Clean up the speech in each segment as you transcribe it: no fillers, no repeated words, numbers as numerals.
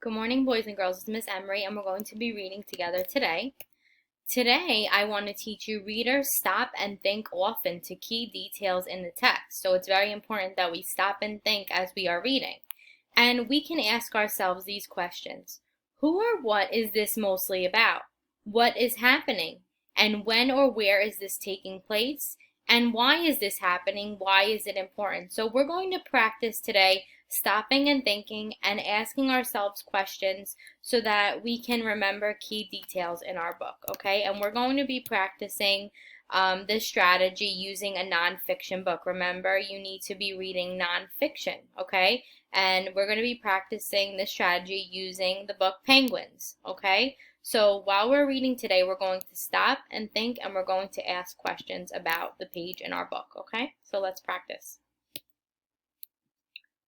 Good morning, boys and girls. It's Miss Emery, and we're going to be reading together today. Today, I want to teach you readers stop and think often to key details in the text. So it's very important that we stop and think as we are reading. And we can ask ourselves these questions. Who or what is this mostly about? What is happening? And when or where is this taking place? And why is this happening? Why is it important? So we're going to practice today stopping and thinking and asking ourselves questions so that we can remember key details in our book, okay? And we're going to be practicing this strategy using a nonfiction book. Remember, you need to be reading nonfiction, okay? And we're going to be practicing this strategy using the book Penguins, okay? So while we're reading today, we're going to stop and think, and we're going to ask questions about the page in our book, okay? So let's practice.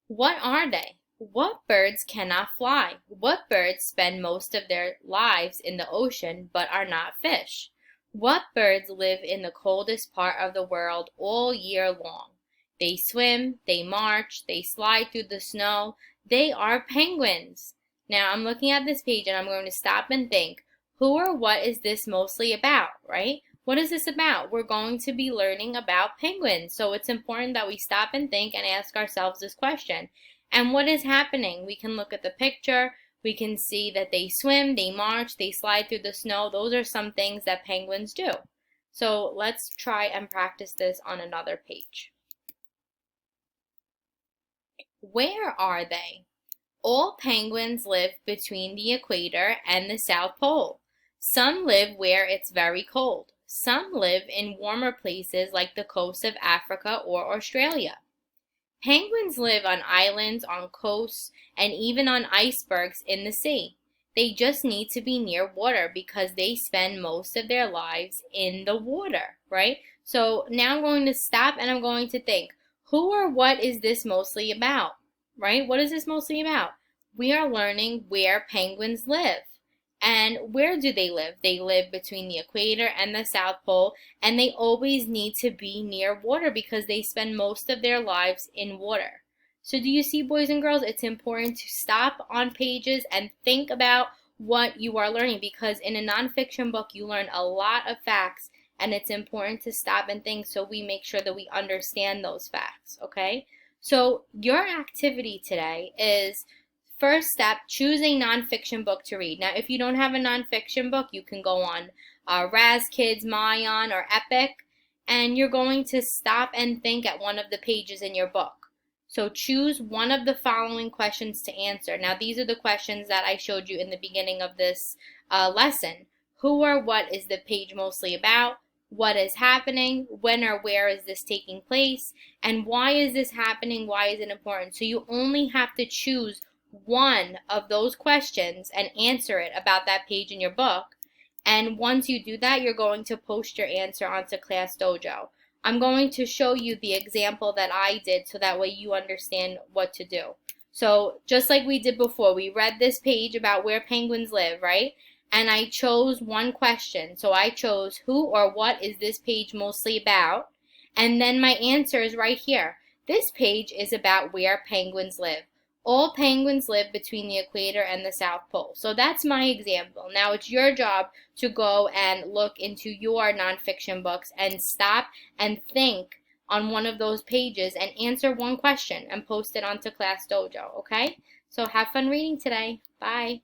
What are they? What birds cannot fly? What birds spend most of their lives in the ocean but are not fish? What birds live in the coldest part of the world all year long? They swim, they march, they slide through the snow. They are penguins. Now I'm looking at this page and I'm going to stop and think, who or what is this mostly about, right? What is this about? We're going to be learning about penguins. So it's important that we stop and think and ask ourselves this question. And what is happening? We can look at the picture. We can see that they swim, they march, they slide through the snow. Those are some things that penguins do. So let's try and practice this on another page. Where are they? All penguins live between the equator and the South Pole. Some live where it's very cold. Some live in warmer places like the coast of Africa or Australia. Penguins live on islands, on coasts, and even on icebergs in the sea. They just need to be near water because they spend most of their lives in the water, right? So now I'm going to stop and I'm going to think, who or what is this mostly about, right? What is this mostly about? We are learning where penguins live. And where do they live? They live between the equator and the South Pole, and they always need to be near water because they spend most of their lives in water. So do you see, boys and girls, it's important to stop on pages and think about what you are learning, because in a nonfiction book you learn a lot of facts, and it's important to stop and think so we make sure that we understand those facts, okay? So your activity today is, first step, choose a nonfiction book to read. Now, if you don't have a nonfiction book, you can go on Raz Kids, Mayan, or Epic, and you're going to stop and think at one of the pages in your book. So choose one of the following questions to answer. Now, these are the questions that I showed you in the beginning of this lesson. Who or what is the page mostly about? What is happening? When or where is this taking place? And why is this happening? Why is it important? So you only have to choose one of those questions and answer it about that page in your book. And once you do that, you're going to post your answer onto Class Dojo. I'm going to show you the example that I did so that way you understand what to do. So just like we did before, we read this page about where penguins live, right? And I chose one question. So I chose, who or what is this page mostly about? And then my answer is right here. This page is about where penguins live. All penguins live between the equator and the South Pole. So that's my example. Now it's your job to go and look into your nonfiction books and stop and think on one of those pages and answer one question and post it onto Class Dojo, okay? So have fun reading today. Bye.